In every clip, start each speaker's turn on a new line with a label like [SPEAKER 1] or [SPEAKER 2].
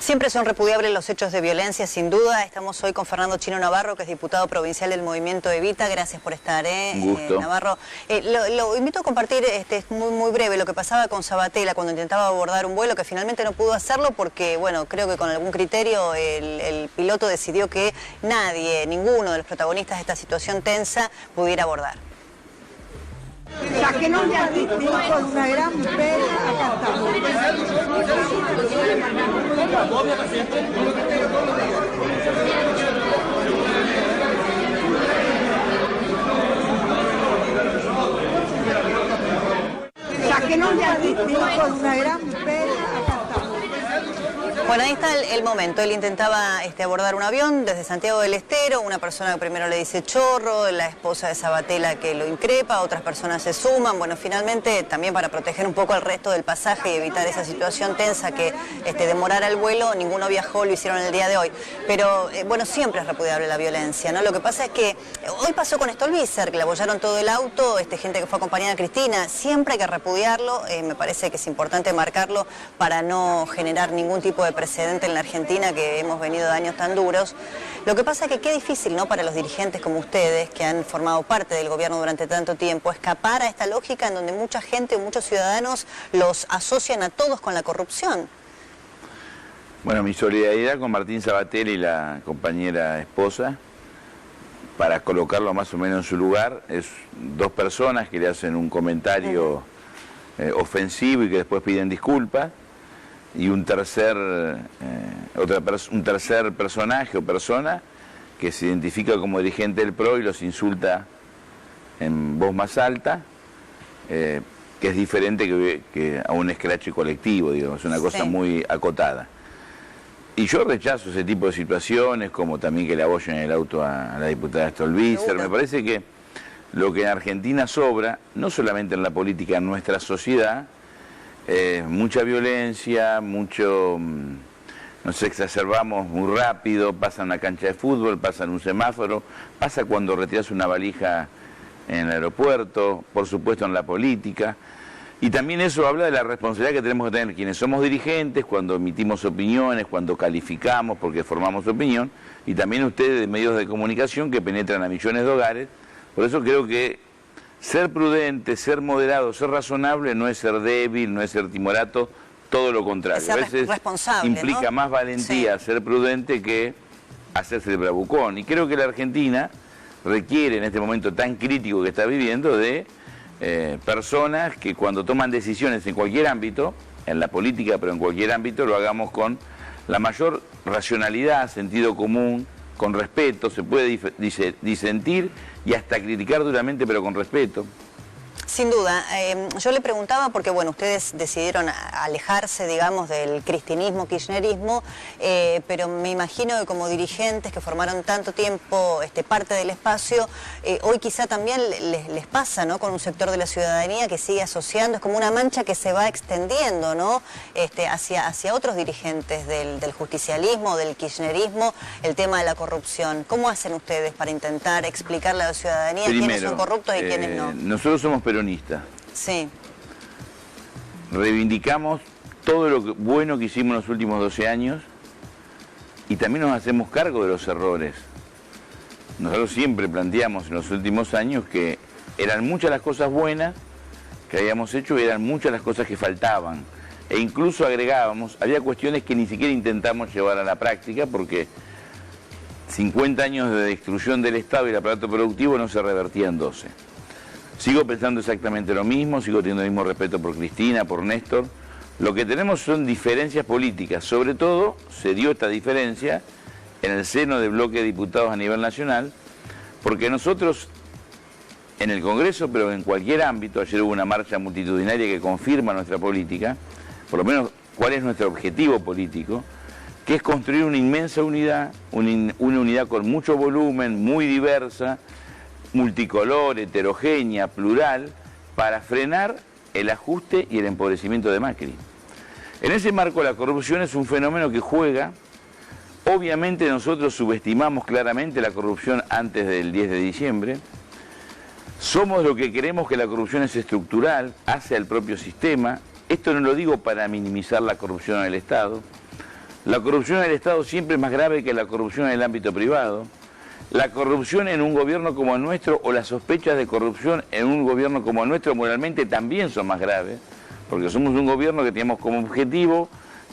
[SPEAKER 1] Siempre son repudiables los hechos de violencia, sin duda. Estamos hoy con Fernando Chino Navarro, que es diputado provincial del Movimiento Evita. Gracias por estar,
[SPEAKER 2] Un gusto.
[SPEAKER 1] Navarro. Lo invito a compartir, es muy breve, lo que pasaba con Sabatella cuando intentaba abordar un vuelo, que finalmente no pudo hacerlo porque, bueno, creo que con algún criterio el piloto decidió que nadie, ninguno de los protagonistas de esta situación tensa pudiera abordar.
[SPEAKER 3] Ya que no me asistí con una gran pena, acá estamos. Ya que no me asistí con una gran pena, acá estamos.
[SPEAKER 1] Bueno, ahí está el momento. Él intentaba abordar un avión desde Santiago del Estero. Una persona que primero le dice chorro, la esposa de Sabatella que lo increpa, otras personas se suman. Bueno, finalmente, también para proteger un poco al resto del pasaje y evitar esa situación tensa que demorara el vuelo, ninguno viajó, lo hicieron el día de hoy. Pero, bueno, siempre es repudiable la violencia, ¿no? Lo que pasa es que hoy pasó con Stolbizer, que le abollaron todo el auto, gente que fue acompañada de Cristina. Siempre hay que repudiarlo. Me parece que es importante marcarlo para no generar ningún tipo de precedente en la Argentina, que hemos venido de años tan duros. Lo que pasa es que qué difícil, ¿no?, para los dirigentes como ustedes, que han formado parte del gobierno durante tanto tiempo, escapar a esta lógica en donde mucha gente o muchos ciudadanos los asocian a todos con la corrupción.
[SPEAKER 2] Bueno, mi solidaridad con Martín Sabatella y la compañera esposa, para colocarlo más o menos en su lugar, es dos personas que le hacen un comentario ofensivo y que después piden disculpas, y un tercer personaje o persona que se identifica como dirigente del PRO y los insulta en voz más alta, que es diferente que a un escrache colectivo, digamos, es una cosa muy acotada. Y yo rechazo ese tipo de situaciones, como también que le abollen el auto a la diputada Stolbizer. Me parece que lo que en Argentina sobra, no solamente en la política, en nuestra sociedad, mucha violencia, nos exacerbamos muy rápido, pasa en una cancha de fútbol, pasa en un semáforo, pasa cuando retiras una valija en el aeropuerto, por supuesto en la política. Y también eso habla de la responsabilidad que tenemos que tener quienes somos dirigentes, cuando emitimos opiniones, cuando calificamos porque formamos opinión, y también ustedes de medios de comunicación que penetran a millones de hogares. Por eso creo que ser prudente, ser moderado, ser razonable no es ser débil, no es ser timorato, todo lo contrario. A veces implica, ¿no?, más valentía ser prudente que hacerse el bravucón. Y creo que la Argentina requiere en este momento tan crítico que está viviendo de personas que cuando toman decisiones en cualquier ámbito, en la política, pero en cualquier ámbito, lo hagamos con la mayor racionalidad, sentido común, con respeto. Se puede disentir y hasta criticar duramente, pero con respeto.
[SPEAKER 1] Sin duda. Yo le preguntaba porque, bueno, ustedes decidieron alejarse, digamos, del cristinismo, kirchnerismo, pero me imagino que como dirigentes que formaron tanto tiempo parte del espacio, hoy quizá también les pasa, ¿no?, con un sector de la ciudadanía que sigue asociando, es como una mancha que se va extendiendo, ¿no?, hacia otros dirigentes del justicialismo, del kirchnerismo, el tema de la corrupción. ¿Cómo hacen ustedes para intentar explicarle a la ciudadanía quiénes son corruptos y quiénes no?
[SPEAKER 2] Nosotros somos peronistas.
[SPEAKER 1] Sí.
[SPEAKER 2] Reivindicamos todo lo bueno que hicimos en los últimos 12 años y también nos hacemos cargo de los errores. Nosotros siempre planteamos en los últimos años que eran muchas las cosas buenas que habíamos hecho y eran muchas las cosas que faltaban. E incluso agregábamos, había cuestiones que ni siquiera intentamos llevar a la práctica porque 50 años de destrucción del Estado y el aparato productivo no se revertían en 12. Sigo pensando exactamente lo mismo, sigo teniendo el mismo respeto por Cristina, por Néstor. Lo que tenemos son diferencias políticas. Sobre todo se dio esta diferencia en el seno del bloque de diputados a nivel nacional, porque nosotros en el Congreso, pero en cualquier ámbito, ayer hubo una marcha multitudinaria que confirma nuestra política, por lo menos cuál es nuestro objetivo político, que es construir una inmensa unidad, una unidad con mucho volumen, muy diversa, multicolor, heterogénea, plural, para frenar el ajuste y el empobrecimiento de Macri. En ese marco la corrupción es un fenómeno que juega. Obviamente nosotros subestimamos claramente la corrupción antes del 10 de diciembre. Somos lo que creemos que la corrupción es estructural, hace al propio sistema. Esto no lo digo para minimizar la corrupción en el Estado. La corrupción en el Estado siempre es más grave que la corrupción en el ámbito privado. La corrupción en un gobierno como el nuestro o las sospechas de corrupción en un gobierno como el nuestro moralmente también son más graves, porque somos un gobierno que tenemos como objetivo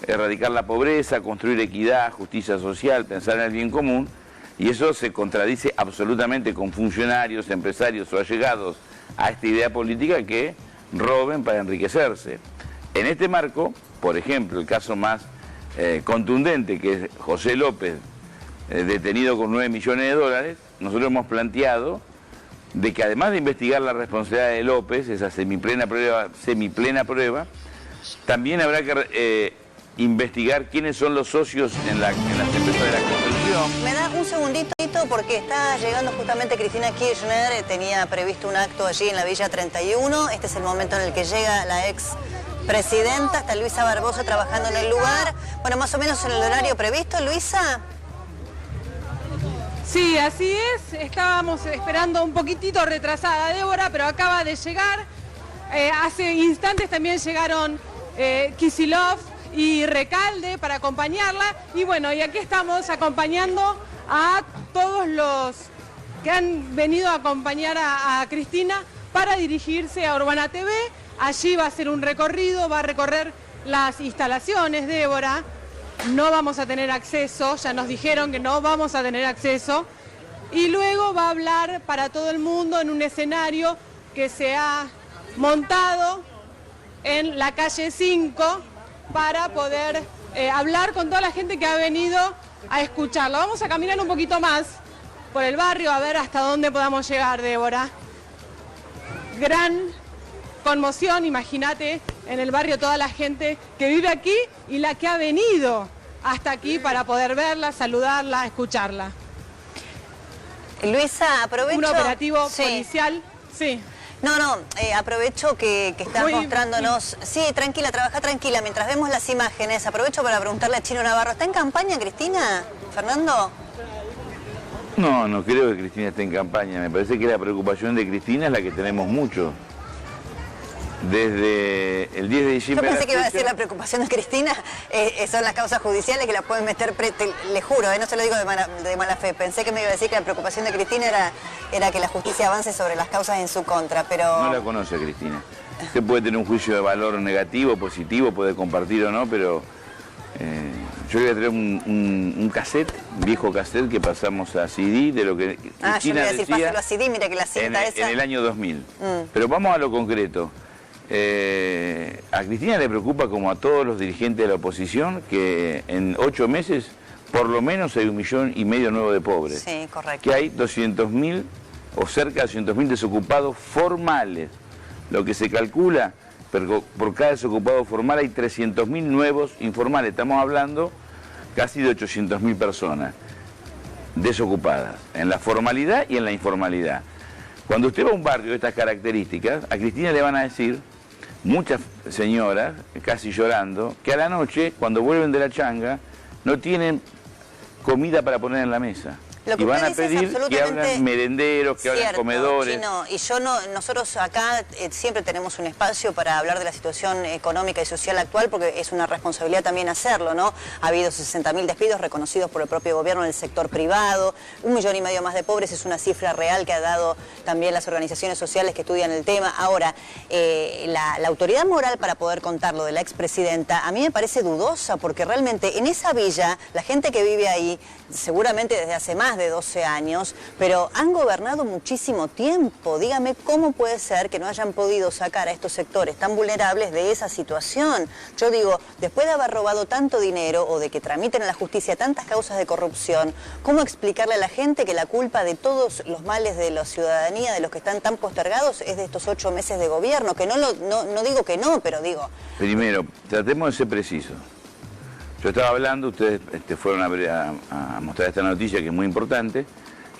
[SPEAKER 2] erradicar la pobreza, construir equidad, justicia social, pensar en el bien común, y eso se contradice absolutamente con funcionarios, empresarios o allegados a esta idea política que roben para enriquecerse. En este marco, por ejemplo, el caso más contundente, que es José López, detenido con 9 millones de dólares, nosotros hemos planteado de que además de investigar la responsabilidad de López, esa semiplena prueba, también habrá que investigar quiénes son los socios en las empresas de la construcción.
[SPEAKER 1] Me da un segundito porque está llegando justamente Cristina Kirchner, tenía previsto un acto allí en la Villa 31, este es el momento en el que llega la ex presidenta, está Luisa Barbosa trabajando en el lugar, bueno, más o menos en el horario previsto, Luisa.
[SPEAKER 4] Sí, así es, estábamos esperando un poquitito retrasada Débora, pero acaba de llegar, hace instantes también llegaron Kicillof y Recalde para acompañarla, y bueno, y aquí estamos acompañando a todos los que han venido a acompañar a Cristina para dirigirse a Urbana TV. Allí va a hacer un recorrido, va a recorrer las instalaciones, Débora. No vamos a tener acceso, ya nos dijeron que no vamos a tener acceso. Y luego va a hablar para todo el mundo en un escenario que se ha montado en la calle 5 para poder hablar con toda la gente que ha venido a escucharla. Vamos a caminar un poquito más por el barrio a ver hasta dónde podamos llegar, Débora. Gran conmoción, imagínate, en el barrio toda la gente que vive aquí y la que ha venido hasta aquí para poder verla, saludarla, escucharla.
[SPEAKER 1] Luisa, aprovecho...
[SPEAKER 4] Un operativo policial, sí.
[SPEAKER 1] No, aprovecho que estás mostrándonos... Sí, tranquila, trabaja tranquila, mientras vemos las imágenes, aprovecho para preguntarle a Chino Navarro, ¿está en campaña Cristina, Fernando?
[SPEAKER 2] No creo que Cristina esté en campaña, me parece que la preocupación de Cristina es la que tenemos mucho. Desde el 10 de diciembre...
[SPEAKER 1] Yo pensé que iba a decir la preocupación de Cristina, son las causas judiciales que la pueden meter, le juro, no se lo digo de mala fe, pensé que me iba a decir que la preocupación de Cristina era que la justicia avance sobre las causas en su contra, pero...
[SPEAKER 2] No la conoce Cristina. Usted puede tener un juicio de valor negativo, positivo, puede compartir o no, pero yo voy a traer un cassette, un viejo cassette que pasamos a CD de lo que Cristina
[SPEAKER 1] yo le voy a decir,
[SPEAKER 2] decía
[SPEAKER 1] pásalo a CD, mira que la cinta esa...
[SPEAKER 2] en el año 2000. Pero vamos a lo concreto. A Cristina le preocupa, como a todos los dirigentes de la oposición, que en 8 meses por lo menos hay 1,5 millones nuevo de pobres.
[SPEAKER 1] Sí, correcto.
[SPEAKER 2] Que hay 200.000 o cerca de 200.000 desocupados formales. Lo que se calcula, por cada desocupado formal hay 300.000 nuevos informales. Estamos hablando casi de 800.000 personas desocupadas, en la formalidad y en la informalidad. Cuando usted va a un barrio de estas características, a Cristina le van a decir, muchas señoras, casi llorando, que a la noche, cuando vuelven de la changa, no tienen comida para poner en la mesa. Y van a pedir que hablan merenderos, que hablan comedores.
[SPEAKER 1] Chino, y nosotros acá siempre tenemos un espacio para hablar de la situación económica y social actual, porque es una responsabilidad también hacerlo, ¿no? Ha habido 60.000 despidos reconocidos por el propio gobierno en el sector privado, 1,5 millones más de pobres es una cifra real que ha dado también las organizaciones sociales que estudian el tema. Ahora, la autoridad moral para poder contarlo de la expresidenta a mí me parece dudosa, porque realmente en esa villa, la gente que vive ahí, seguramente desde hace más de 12 años, pero han gobernado muchísimo tiempo. Dígame cómo puede ser que no hayan podido sacar a estos sectores tan vulnerables de esa situación. Yo digo, después de haber robado tanto dinero o de que tramiten en la justicia tantas causas de corrupción, ¿cómo explicarle a la gente que la culpa de todos los males de la ciudadanía, de los que están tan postergados, es de estos 8 meses de gobierno? Que no digo que no, pero digo...
[SPEAKER 2] Primero, tratemos de ser precisos. Yo estaba hablando, ustedes fueron a mostrar esta noticia que es muy importante.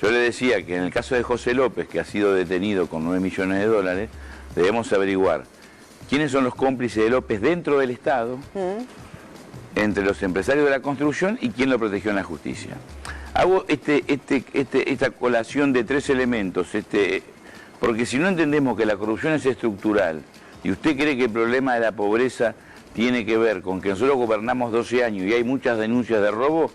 [SPEAKER 2] Yo le decía que en el caso de José López, que ha sido detenido con 9 millones de dólares, debemos averiguar quiénes son los cómplices de López dentro del Estado, entre los empresarios de la construcción y quién lo protegió en la justicia. Hago esta colación de 3 elementos, porque si no entendemos que la corrupción es estructural y usted cree que el problema de la pobreza tiene que ver con que nosotros gobernamos 12 años y hay muchas denuncias de robo,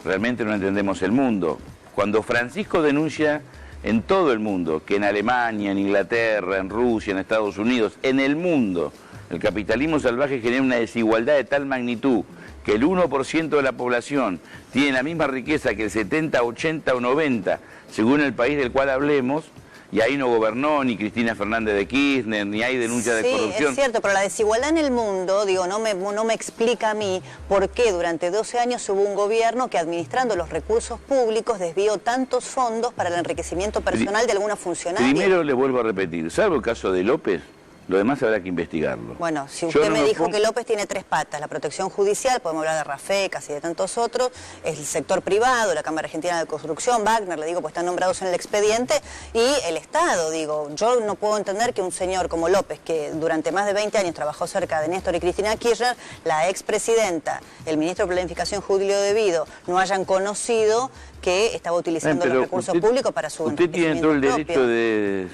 [SPEAKER 2] realmente no entendemos el mundo. Cuando Francisco denuncia en todo el mundo, que en Alemania, en Inglaterra, en Rusia, en Estados Unidos, en el mundo, el capitalismo salvaje genera una desigualdad de tal magnitud que el 1% de la población tiene la misma riqueza que el 70, 80 o 90, según el país del cual hablemos, y ahí no gobernó ni Cristina Fernández de Kirchner, ni hay denuncia de corrupción.
[SPEAKER 1] Sí, es cierto, pero la desigualdad en el mundo, digo, no me explica a mí por qué durante 12 años hubo un gobierno que administrando los recursos públicos desvió tantos fondos para el enriquecimiento personal de alguna funcionaria.
[SPEAKER 2] Primero le vuelvo a repetir, salvo el caso de López, lo demás habrá que investigarlo.
[SPEAKER 1] Bueno, si usted me dijo que López tiene 3 patas, la protección judicial, podemos hablar de Rafecas y de tantos otros, el sector privado, la Cámara Argentina de Construcción, Wagner, le digo, pues están nombrados en el expediente, y el Estado, digo, yo no puedo entender que un señor como López, que durante más de 20 años trabajó cerca de Néstor y Cristina Kirchner, la expresidenta, el ministro de Planificación Julio Devido, no hayan conocido que estaba utilizando los recursos públicos para su
[SPEAKER 2] usted tiene todo el derecho de...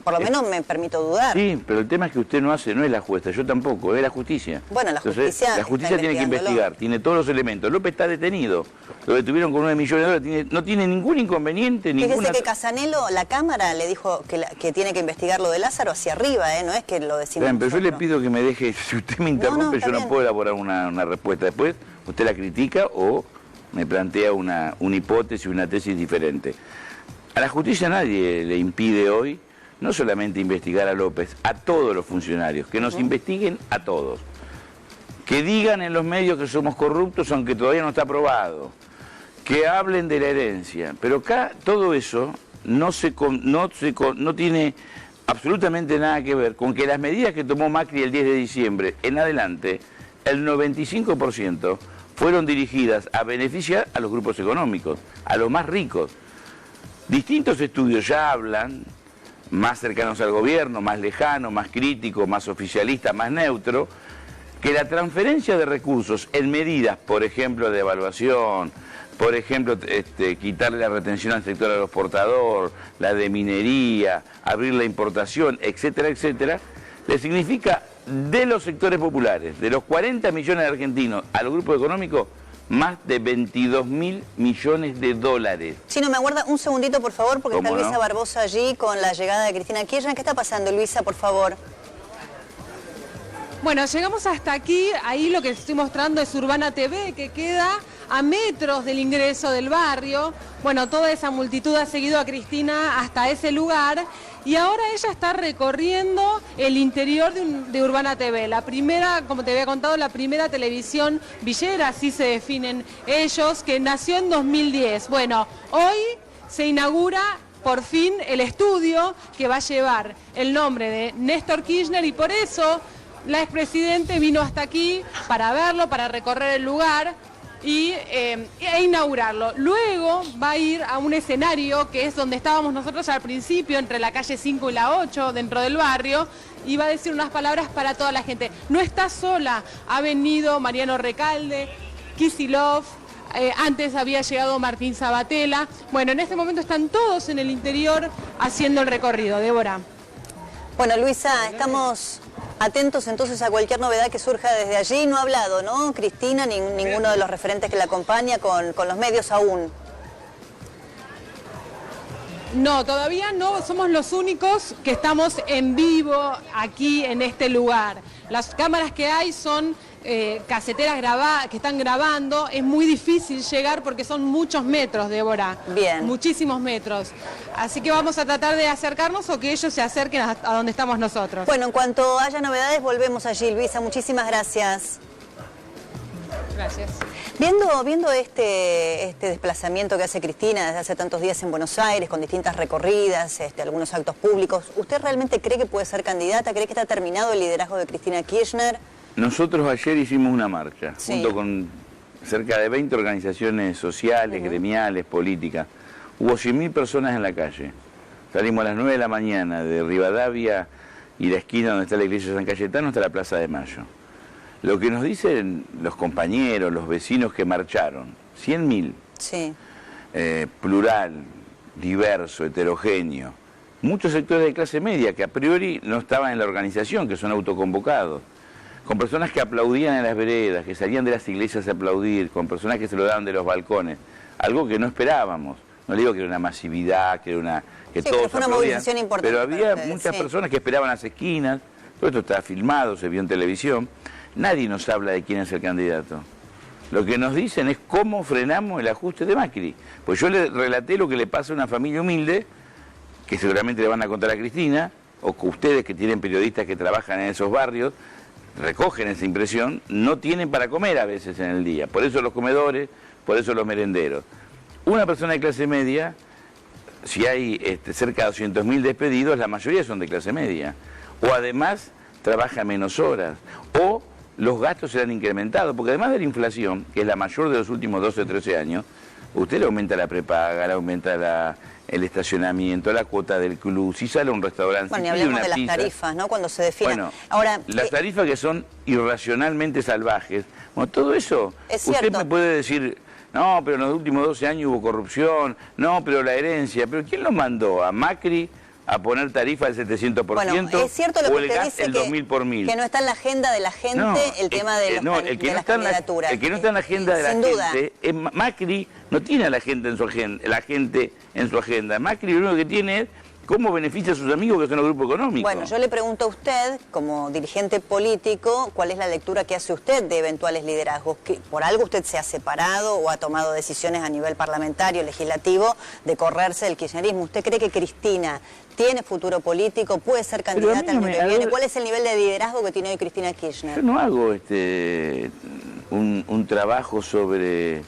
[SPEAKER 1] Por lo menos me permito dudar.
[SPEAKER 2] Sí, pero el tema es que usted no hace, no es la jueza, yo tampoco, es la justicia.
[SPEAKER 1] Bueno, la justicia...
[SPEAKER 2] Entonces, la justicia tiene que investigar, tiene todos los elementos. López está detenido, lo detuvieron con 9 millones de dólares, no tiene ningún inconveniente, ninguna...
[SPEAKER 1] Fíjese que Casanelo, la Cámara, le dijo que tiene que investigar lo de Lázaro hacia arriba, no es que lo decimos
[SPEAKER 2] Pero yo le pido que me deje, si usted me interrumpe, yo no puedo elaborar una respuesta. Después usted la critica o me plantea una hipótesis, una tesis diferente. A la justicia nadie le impide hoy no solamente investigar a López, a todos los funcionarios, que nos investiguen a todos. Que digan en los medios que somos corruptos aunque todavía no está probado. Que hablen de la herencia. Pero acá todo eso no tiene absolutamente nada que ver con que las medidas que tomó Macri el 10 de diciembre en adelante, el 95% fueron dirigidas a beneficiar a los grupos económicos, a los más ricos. Distintos estudios ya hablan, más cercanos al gobierno, más lejanos, más críticos, más oficialistas, más neutros, que la transferencia de recursos en medidas, por ejemplo, de evaluación, por ejemplo, quitarle la retención al sector agroexportador, la de minería, abrir la importación, etcétera, etcétera, le significa de los sectores populares, de los 40 millones de argentinos a los grupos económicos, más de 22.000 millones de dólares.
[SPEAKER 1] Si no me aguarda un segundito, por favor, porque está Luisa Barbosa allí con la llegada de Cristina Kirchner. ¿Qué está pasando, Luisa, por favor?
[SPEAKER 4] Bueno, llegamos hasta aquí, ahí lo que estoy mostrando es Urbana TV, que queda a metros del ingreso del barrio. Bueno, toda esa multitud ha seguido a Cristina hasta ese lugar y ahora ella está recorriendo el interior de Urbana TV. La primera, como te había contado, la primera televisión villera, así se definen ellos, que nació en 2010. Bueno, hoy se inaugura por fin el estudio que va a llevar el nombre de Néstor Kirchner y por eso la expresidente vino hasta aquí para verlo, para recorrer el lugar e inaugurarlo. Luego va a ir a un escenario que es donde estábamos nosotros al principio, entre la calle 5 y la 8, dentro del barrio, y va a decir unas palabras para toda la gente. No está sola, ha venido Mariano Recalde, Kicillof, antes había llegado Martín Sabatella. Bueno, en este momento están todos en el interior haciendo el recorrido. Débora.
[SPEAKER 1] Bueno, Luisa, estamos atentos entonces a cualquier novedad que surja desde allí. No ha hablado, ¿no, Cristina, ni ninguno de los referentes que la acompaña con los medios aún?
[SPEAKER 4] No, todavía no, somos los únicos que estamos en vivo aquí en este lugar. Las cámaras que hay son caseteras que están grabando, es muy difícil llegar porque son muchos metros, Débora.
[SPEAKER 1] Bien.
[SPEAKER 4] Muchísimos metros. Así que vamos a tratar de acercarnos o que ellos se acerquen a donde estamos nosotros.
[SPEAKER 1] Bueno, en cuanto haya novedades volvemos allí, Luisa. Muchísimas gracias.
[SPEAKER 4] Gracias.
[SPEAKER 1] Viendo este desplazamiento que hace Cristina desde hace tantos días en Buenos Aires, con distintas recorridas, algunos actos públicos, ¿usted realmente cree que puede ser candidata? ¿Cree que está terminado el liderazgo de Cristina Kirchner?
[SPEAKER 2] Nosotros ayer hicimos una marcha, junto con cerca de 20 organizaciones sociales, gremiales, políticas. Hubo 100.000 personas en la calle. Salimos a las 9 de la mañana de Rivadavia y la esquina donde está la iglesia de San Cayetano hasta la Plaza de Mayo. Lo que nos dicen los compañeros, los vecinos que marcharon, 100.000,
[SPEAKER 1] sí.
[SPEAKER 2] Plural, diverso, heterogéneo, muchos sectores de clase media que a priori no estaban en la organización, que son autoconvocados. con personas que aplaudían en las veredas, que salían de las iglesias a aplaudir, con personas que se lo daban de los balcones, algo que no esperábamos. No le digo que era una masividad, que todos
[SPEAKER 1] pero fue una movilización importante.
[SPEAKER 2] Pero había muchas personas que esperaban las esquinas, todo esto está filmado, se vio en televisión. Nadie nos habla de quién es el candidato. Lo que nos dicen es cómo frenamos el ajuste de Macri. Pues yo le relaté lo que le pasa a una familia humilde, que seguramente le van a contar a Cristina, o que ustedes que tienen periodistas que trabajan en esos barrios, recogen esa impresión, no tienen para comer a veces en el día. Por eso los comedores, por eso los merenderos. Una persona de clase media, si hay cerca de 200.000 despedidos, la mayoría son de clase media. O además trabaja menos horas. O los gastos se han incrementado, porque además de la inflación, que es la mayor de los últimos 12 o 13 años, usted le aumenta la prepaga, le aumenta el estacionamiento, la cuota del club, si sale a un restaurante,
[SPEAKER 1] bueno,
[SPEAKER 2] si
[SPEAKER 1] y
[SPEAKER 2] pide
[SPEAKER 1] hablemos
[SPEAKER 2] una
[SPEAKER 1] de las
[SPEAKER 2] pizza.
[SPEAKER 1] tarifas, ¿no? Cuando se definen.
[SPEAKER 2] Bueno,
[SPEAKER 1] ahora,
[SPEAKER 2] las tarifas que son irracionalmente salvajes, bueno, todo eso,
[SPEAKER 1] es
[SPEAKER 2] usted
[SPEAKER 1] cierto.
[SPEAKER 2] me puede decir, no, pero en los últimos 12 años hubo corrupción, no, pero la herencia, pero ¿quién lo mandó? ¿A Macri a poner tarifa del 700%?
[SPEAKER 1] Bueno, es cierto lo
[SPEAKER 2] o
[SPEAKER 1] que
[SPEAKER 2] el
[SPEAKER 1] usted
[SPEAKER 2] gas
[SPEAKER 1] dice
[SPEAKER 2] el 2000 por mil.
[SPEAKER 1] Que no está en la agenda de la gente el tema de,
[SPEAKER 2] el que
[SPEAKER 1] de
[SPEAKER 2] no
[SPEAKER 1] las
[SPEAKER 2] está
[SPEAKER 1] candidaturas.
[SPEAKER 2] el que no está en la agenda de la
[SPEAKER 1] Sin duda.
[SPEAKER 2] gente, es Macri no tiene a la gente en su agenda, Macri lo único que tiene es cómo beneficia a sus amigos que son los grupos económicos.
[SPEAKER 1] Bueno, yo le pregunto a usted, como dirigente político, ¿cuál es la lectura que hace usted de eventuales liderazgos? ¿Por algo usted se ha separado o ha tomado decisiones a nivel parlamentario, legislativo, de correrse del kirchnerismo? ¿Usted cree que Cristina tiene futuro político, puede ser candidata el año que viene? ¿Cuál es el nivel de liderazgo que tiene hoy Cristina Kirchner?
[SPEAKER 2] Yo no hago un trabajo sobre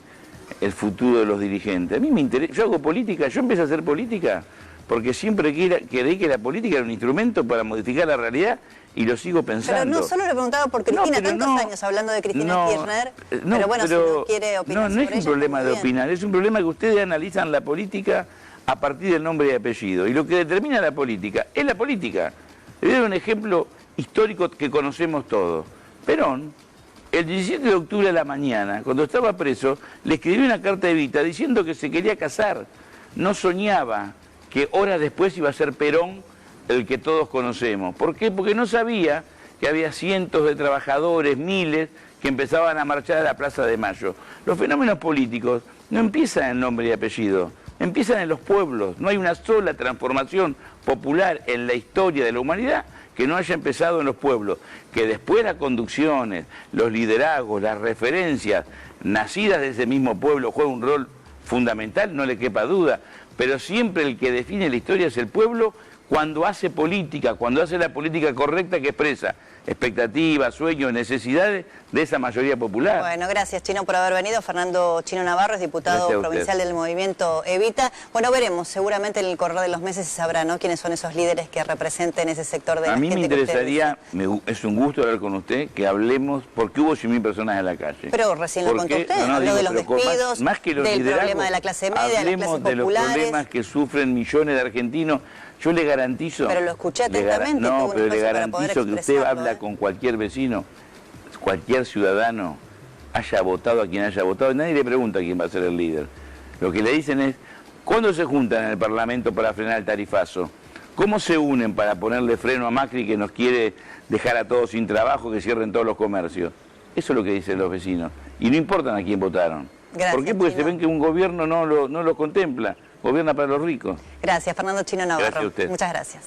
[SPEAKER 2] el futuro de los dirigentes. A mí me interesa, yo hago política, yo empecé a hacer política porque siempre creí que la política era un instrumento para modificar la realidad y lo sigo pensando.
[SPEAKER 1] Pero no solo le preguntaba por Cristina, tantos años hablando de Cristina Kirchner, pero bueno, si no quiere opinar
[SPEAKER 2] no es un problema de opinar, es un problema que ustedes analizan la política a partir del nombre y apellido. Y lo que determina la política es la política. Le doy un ejemplo histórico que conocemos todos. Perón, el 17 de octubre a la mañana, cuando estaba preso, le escribió una carta a Evita diciendo que se quería casar. No soñaba que horas después iba a ser Perón el que todos conocemos. ¿Por qué? Porque no sabía que había cientos de trabajadores, miles, que empezaban a marchar a la Plaza de Mayo. Los fenómenos políticos no empiezan en nombre y apellido, empiezan en los pueblos. No hay una sola transformación popular en la historia de la humanidad que no haya empezado en los pueblos. Que después las conducciones, los liderazgos, las referencias nacidas de ese mismo pueblo juegan un rol fundamental, no le quepa duda. Pero siempre el que define la historia es el pueblo cuando hace política, cuando hace la política correcta que expresa expectativas, sueños, necesidades de esa mayoría popular.
[SPEAKER 1] Bueno, gracias Chino por haber venido. Fernando Chino Navarro es diputado provincial del movimiento Evita. Bueno, veremos, seguramente en el correr de los meses se sabrá, ¿no?, quiénes son esos líderes que representen ese sector de la gente.
[SPEAKER 2] A mí me interesaría, es un gusto hablar con usted, que hablemos, porque hubo 100.000 personas en la calle.
[SPEAKER 1] Pero recién lo contó usted, habló de los despidos,
[SPEAKER 2] más que los
[SPEAKER 1] del problema de la clase media, de las clases populares.
[SPEAKER 2] De los problemas que sufren millones de argentinos. Yo le garantizo...
[SPEAKER 1] Pero lo escuché atentamente.
[SPEAKER 2] No, pero le garantizo que usted habla con cualquier vecino, cualquier ciudadano, haya votado a quien haya votado, nadie le pregunta quién va a ser el líder. Lo que le dicen es, ¿cuándo se juntan en el Parlamento para frenar el tarifazo? ¿Cómo se unen para ponerle freno a Macri que nos quiere dejar a todos sin trabajo, que cierren todos los comercios? Eso es lo que dicen los vecinos. Y no importan a quién votaron.
[SPEAKER 1] Gracias,
[SPEAKER 2] ¿por qué? Porque
[SPEAKER 1] Chino.
[SPEAKER 2] se ven que un gobierno no lo contempla. Gobierna para los ricos.
[SPEAKER 1] Gracias, Fernando Chino Navarro.
[SPEAKER 2] Gracias a usted.
[SPEAKER 1] Muchas gracias.